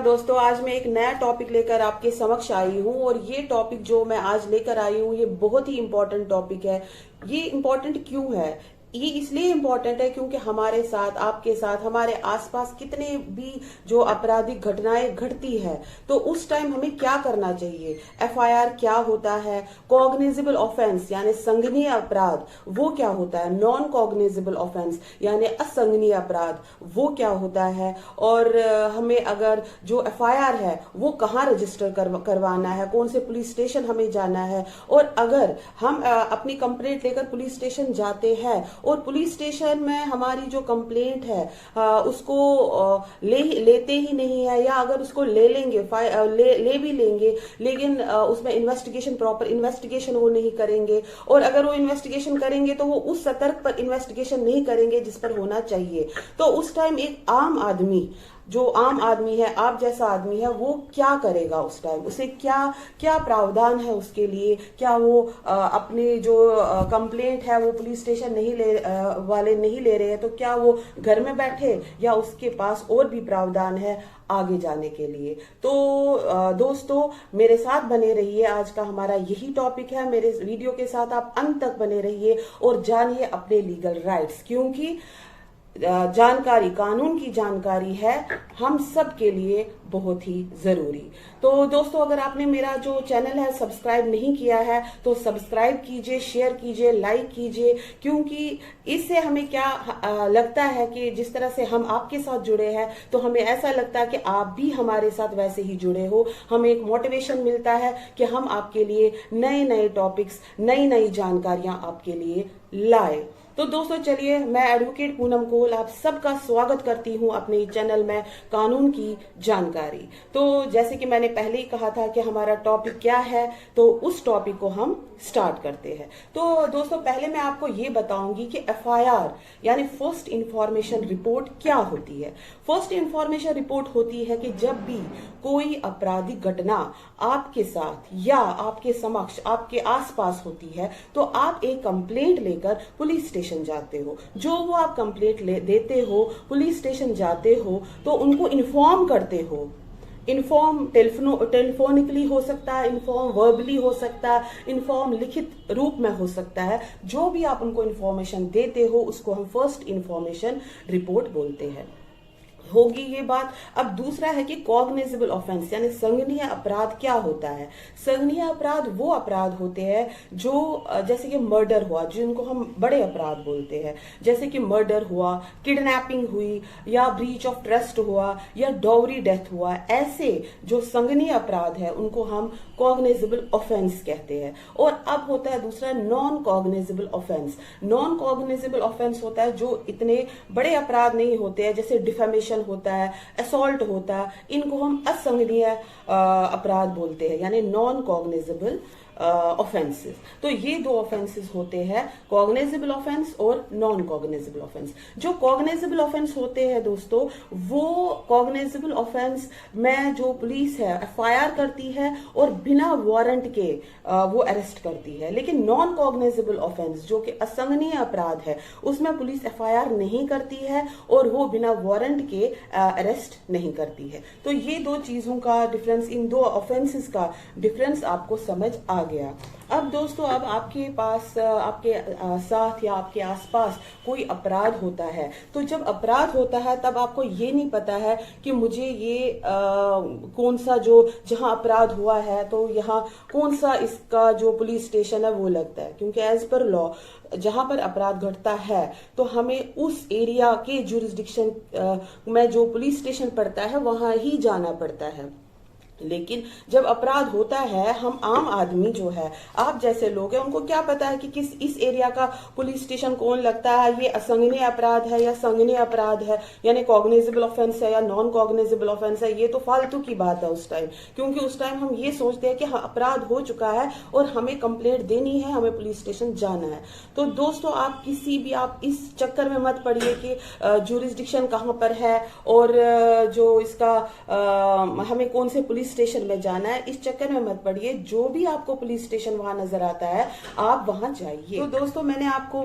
दोस्तों, आज मैं एक नया टॉपिक लेकर आपके समक्ष आई हूँ और ये टॉपिक जो मैं आज लेकर आई हूँ ये बहुत ही इम्पोर्टेंट टॉपिक है। ये इम्पोर्टेंट क्यों है? ये इसलिए इम्पोर्टेंट है क्योंकि हमारे साथ, आपके साथ, हमारे आसपास कितने भी जो आपराधिक घटनाएं घटती है तो उस टाइम हमें क्या करना चाहिए। एफआईआर क्या होता है, कॉग्निजेबल ऑफेंस यानी संज्ञेय अपराध वो क्या होता है, नॉन कॉग्निजेबल ऑफेंस यानी असंज्ञेय अपराध वो क्या होता है, और हमें अगर जो एफआईआर है वो कहाँ रजिस्टर करवाना है, कौन से पुलिस स्टेशन हमें जाना है, और अगर हम अपनी कंप्लेंट लेकर पुलिस स्टेशन जाते हैं और पुलिस स्टेशन में हमारी जो कंप्लेंट है उसको लेते ही नहीं है, या अगर उसको ले लेंगे, ले भी लेंगे लेकिन उसमें इन्वेस्टिगेशन, प्रॉपर इन्वेस्टिगेशन वो नहीं करेंगे, और अगर वो इन्वेस्टिगेशन करेंगे तो वो उस सतर्क पर इन्वेस्टिगेशन नहीं करेंगे जिस पर होना चाहिए, तो उस टाइम एक आम आदमी, जो आम आदमी है, आप जैसा आदमी है, वो क्या करेगा उस टाइम? उसे क्या क्या प्रावधान है उसके लिए? क्या वो अपनी जो कंप्लेंट है वो पुलिस स्टेशन वाले नहीं ले रहे हैं तो क्या वो घर में बैठे, या उसके पास और भी प्रावधान है आगे जाने के लिए? तो दोस्तों, मेरे साथ बने रहिए, आज का हमारा यही टॉपिक है। मेरे वीडियो के साथ आप अंत तक बने रहिए और जानिए अपने लीगल राइट्स, क्योंकि जानकारी, कानून की जानकारी है हम सब के लिए बहुत ही जरूरी। तो दोस्तों, अगर आपने मेरा जो चैनल है सब्सक्राइब नहीं किया है तो सब्सक्राइब कीजिए, शेयर कीजिए, लाइक कीजिए, क्योंकि इससे हमें क्या लगता है कि जिस तरह से हम आपके साथ जुड़े हैं तो हमें ऐसा लगता है कि आप भी हमारे साथ वैसे ही जुड़े हो। हमें एक मोटिवेशन मिलता है कि हम आपके लिए नए नए टॉपिक्स, नई नई जानकारियां आपके लिए लाए। तो दोस्तों चलिए, मैं एडवोकेट पूनम कोल आप सबका स्वागत करती हूं अपने चैनल में कानून की जानकारी। तो जैसे कि मैंने पहले ही कहा था कि हमारा टॉपिक क्या है, तो उस टॉपिक को हम स्टार्ट करते हैं। तो दोस्तों, पहले मैं आपको ये बताऊंगी कि एफआईआर यानी फर्स्ट इंफॉर्मेशन रिपोर्ट क्या होती है। फर्स्ट इंफॉर्मेशन रिपोर्ट होती है कि जब भी कोई आपराधिक घटना आपके साथ या आपके समक्ष, आपके आसपास होती है तो आप एक कंप्लेंट लेकर पुलिस स्टेशन जाते हो। जो वो आप कंप्लेंट देते हो, पुलिस स्टेशन जाते हो तो उनको इन्फॉर्म करते हो। इन्फॉर्म टेलीफोनिकली हो सकता है, इन्फॉर्म वर्बली हो सकता है, इन्फॉर्म लिखित रूप में हो सकता है। जो भी आप उनको इन्फॉर्मेशन देते हो उसको हम फर्स्ट इन्फॉर्मेशन रिपोर्ट बोलते हैं। होगी ये बात। अब दूसरा है कि कॉग्निजेबल ऑफेंस यानी संज्ञेय अपराध क्या होता है। संज्ञेय अपराध वो अपराध होते हैं जो जैसे कि मर्डर हुआ, जिनको हम बड़े अपराध बोलते हैं, जैसे कि मर्डर हुआ, किडनैपिंग हुई, या ब्रीच ऑफ ट्रस्ट हुआ, या डॉवरी डेथ हुआ। ऐसे जो संज्ञेय अपराध है उनको हम कॉग्निजेबल ऑफेंस कहते हैं। और अब होता है दूसरा non cognizable offence. Non cognizable offence होता है जो इतने बड़े अपराध नहीं होते हैं, जैसे डिफेमेशन होता है, असॉल्ट होता है, इनको हम असंज्ञेय अपराध बोलते हैं यानी नॉन कॉग्निजेबल ऑफेंसेस। तो ये दो ऑफेंसेस होते हैं, कॉग्निजेबल ऑफेंस और नॉन कॉग्निजेबल ऑफेंस। जो कॉग्निजेबल ऑफेंस होते हैं दोस्तों, वो कॉग्निजेबल ऑफेंस में जो पुलिस है एफआईआर करती है और बिना वारंट के वो अरेस्ट करती है। लेकिन नॉन कॉग्निजेबल ऑफेंस जो कि असंज्ञेय अपराध है उसमें पुलिस एफआईआर नहीं करती है और वो बिना वारंट के अरेस्ट नहीं करती है। तो ये दो चीजों का डिफरेंस, इन दो ऑफेंसेस का डिफरेंस आपको समझ आ गया। अब दोस्तों, अब आपके पास, आपके साथ या आपके आसपास कोई अपराध होता है, तो जब अपराध होता है तब आपको ये नहीं पता है कि मुझे ये कौन सा, जो जहां अपराध हुआ है तो यहाँ कौन सा इसका जो पुलिस स्टेशन है वो लगता है, क्योंकि एज पर लॉ जहां पर अपराध घटता है तो हमें उस एरिया के जुरिस्डिक्शन में जो पुलिस स्टेशन पड़ता है वहां ही जाना पड़ता है। लेकिन जब अपराध होता है, हम आम आदमी जो है, आप जैसे लोग हैं, उनको क्या पता है कि इस एरिया का पुलिस स्टेशन कौन लगता है, ये असंज्ञेय अपराध है या संज्ञेय अपराध है, यानी कॉग्निजेबल ऑफेंस है या नॉन कॉग्निजेबल ऑफेंस है। ये तो फालतू की बात है उस टाइम, क्योंकि उस टाइम हम ये सोचते हैं कि हाँ, अपराध हो चुका है और हमें कंप्लेंट देनी है, हमें पुलिस स्टेशन जाना है। तो दोस्तों, आप आप इस चक्कर में मत पड़िए कि जुरिस्डिक्शन कहाँ पर है और जो इसका हमें कौन से पुलिस पुलिस स्टेशन में जाना है, इस चक्कर में मत पड़िए। जो भी आपको पुलिस स्टेशन वहां नजर आता है आप वहां जाइए। तो दोस्तों मैंने आपको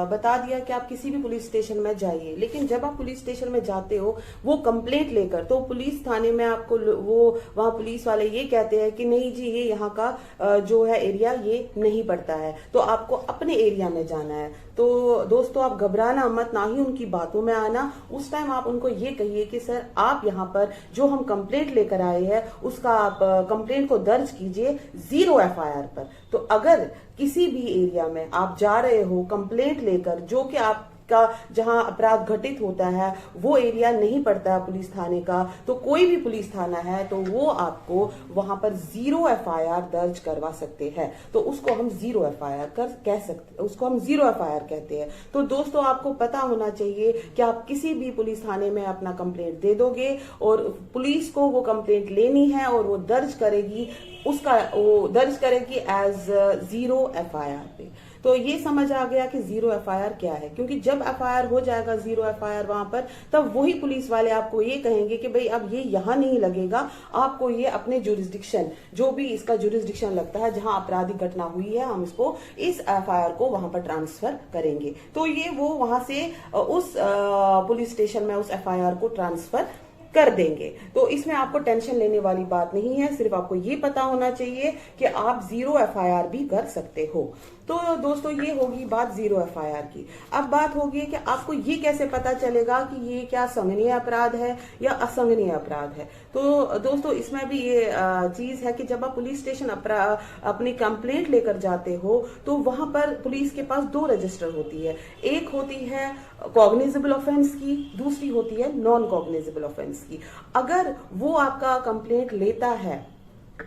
बता दिया कि आप किसी भी पुलिस स्टेशन में जाइए, लेकिन जब आप पुलिस स्टेशन में जाते हो वो कंप्लेंट लेकर, तो पुलिस थाने में आपको वो वहां पुलिस वाले ये कहते हैं कि नहीं जी ये यहाँ का जो है एरिया ये नहीं पड़ता है, तो आपको अपने एरिया में जाना है। तो दोस्तों आप घबराना मत, ना ही उनकी बातों में आना। उस टाइम आप उनको ये कहिए कि सर आप यहाँ पर जो हम कंप्लेंट लेकर आए हैं उसका आप कंप्लेंट को दर्ज कीजिए 0 FIR पर। तो अगर किसी भी एरिया में आप जा रहे हो कंप्लेंट लेकर, जो कि आप का जहां अपराध घटित होता है वो एरिया नहीं पड़ता है पुलिस थाने का, तो कोई भी पुलिस थाना है तो वो आपको वहां पर 0 FIR दर्ज करवा सकते हैं। तो उसको हम 0 FIR कह सकते, उसको हम 0 FIR कहते हैं। तो दोस्तों आपको पता होना चाहिए कि आप किसी भी पुलिस थाने में अपना कंप्लेंट दे दोगे और पुलिस को वो कंप्लेंट लेनी है और वो दर्ज करेगी, उसका वो दर्ज करेगी एज 0 FIR पे। तो ये समझ आ गया कि 0 FIR क्या है, क्योंकि जब FIR हो जाएगा 0 FIR वहां पर, तब वही पुलिस वाले आपको ये कहेंगे कि भाई अब ये यहां नहीं लगेगा, आपको ये अपने जुरिस्डिक्शन, जो भी इसका जुरिस्डिक्शन लगता है जहां आपराधिक घटना हुई है, हम इसको इस FIR को वहां पर ट्रांसफर करेंगे। तो ये वो वहां से उस पुलिस स्टेशन में उस FIR को ट्रांसफर कर देंगे। तो इसमें आपको टेंशन लेने वाली बात नहीं है, सिर्फ आपको ये पता होना चाहिए कि आप 0 FIR भी कर सकते हो। तो दोस्तों ये होगी बात 0 FIR की। अब बात होगी कि आपको ये कैसे पता चलेगा कि ये क्या संज्ञेय अपराध है या असंज्ञेय अपराध है। तो दोस्तों इसमें भी ये चीज है कि जब आप पुलिस स्टेशन अपनी कंप्लेंट लेकर जाते हो तो वहां पर पुलिस के पास 2 रजिस्टर होती है, एक होती है कॉग्निजेबल ऑफेंस की, दूसरी होती है नॉन कॉग्निजेबल ऑफेंस की। अगर वो आपका कंप्लेंट लेता है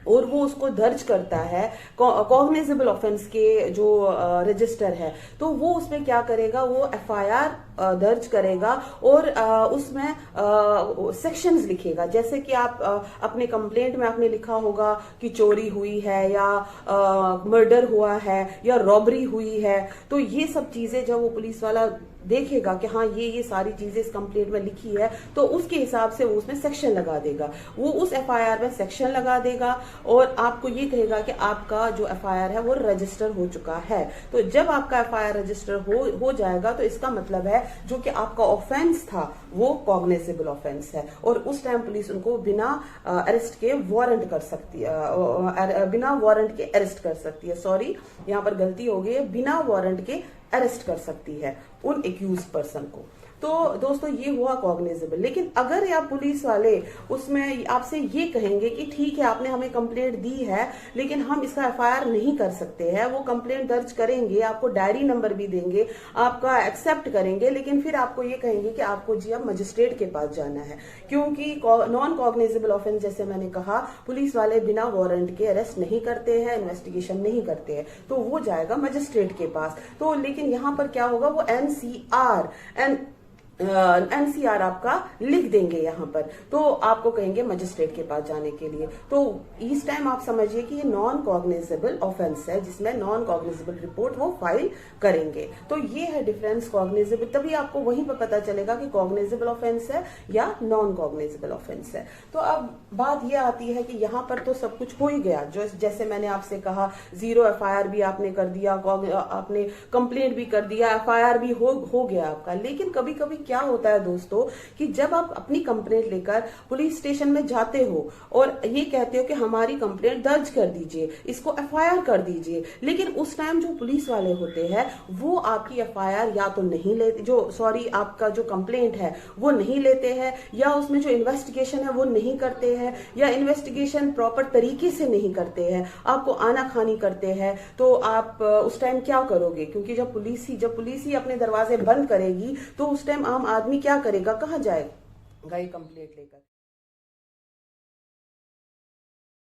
और वो उसको दर्ज करता है कॉग्निजेबल ऑफेंस के जो रजिस्टर है, तो वो उसमें क्या करेगा, वो FIR दर्ज करेगा और उसमें सेक्शंस लिखेगा। जैसे कि आप अपने कंप्लेंट में आपने लिखा होगा कि चोरी हुई है या मर्डर हुआ है या रॉबरी हुई है, तो ये सब चीजें जब वो पुलिस वाला देखेगा कि हाँ ये सारी चीजें इस कंप्लेंट में लिखी है, तो उसके हिसाब से वो उसमें सेक्शन लगा देगा। वो उस FIR में सेक्शन लगा देगा और आपको ये कहेगा कि आपका जो FIR है वो रजिस्टर हो चुका है। तो जब आपका FIR रजिस्टर हो जाएगा तो इसका मतलब है जो कि आपका ऑफेंस था वो कॉग्निजेबल ऑफेंस है, और उस टाइम पुलिस उनको बिना अरेस्ट के वारंट कर सकती है, बिना वारंट के अरेस्ट कर सकती है। सॉरी यहाँ पर गलती हो गई है, बिना वारंट के अरेस्ट कर सकती है उन एक्यूज पर्सन को। तो दोस्तों ये हुआ कॉग्निजेबल। लेकिन अगर आप पुलिस वाले उसमें आपसे ये कहेंगे कि ठीक है आपने हमें कंप्लेंट दी है लेकिन हम इसका FIR नहीं कर सकते हैं, वो कंप्लेंट दर्ज करेंगे, आपको डायरी नंबर भी देंगे, आपका एक्सेप्ट करेंगे, लेकिन फिर आपको ये कहेंगे कि आपको जी अब मजिस्ट्रेट के पास जाना है, क्योंकि नॉन कॉग्निजेबल ऑफेंस जैसे मैंने कहा पुलिस वाले बिना वारंट के अरेस्ट नहीं करते हैं, इन्वेस्टिगेशन नहीं करते हैं, तो वो जाएगा मजिस्ट्रेट के पास। तो लेकिन यहाँ पर क्या होगा, वो NCR आपका लिख देंगे यहाँ पर, तो आपको कहेंगे मजिस्ट्रेट के पास जाने के लिए। तो इस टाइम आप समझिए कि ये नॉन कॉग्निजेबल ऑफेंस है जिसमें नॉन कॉग्निजेबल रिपोर्ट वो फाइल करेंगे। तो ये है डिफरेंस कॉग्निजेबल, तभी आपको वहीं पर पता चलेगा कि कॉग्निजेबल ऑफेंस है या नॉन कॉग्निजेबल ऑफेंस है। तो अब बात ये आती है कि यहाँ पर तो सब कुछ हो ही गया, जो जैसे मैंने आपसे कहा 0 FIR भी आपने कर दिया, आपने कंप्लेंट भी कर दिया, FIR भी हो गया आपका। लेकिन कभी कभी क्या होता है दोस्तों कि जब आप अपनी कंप्लेंट लेकर पुलिस स्टेशन में जाते हो और ये कहते हो कि हमारी कंप्लेंट दर्ज कर दीजिए, इसको FIR कर दीजिए, लेकिन उस टाइम जो पुलिस वाले होते हैं वो आपकी FIR या तो नहीं लेते, आपका जो कंप्लेंट है वो नहीं लेते हैं, या उसमें जो इन्वेस्टिगेशन है वो नहीं करते हैं, या इन्वेस्टिगेशन प्रॉपर तरीके से नहीं करते हैं, आपको आनाकानी करते हैं। तो आप उस टाइम क्या करोगे, क्योंकि जब पुलिस ही अपने दरवाजे बंद करेगी तो उस टाइम आम आदमी क्या करेगा, कहाँ जाएगा ये कंप्लेंट लेकर।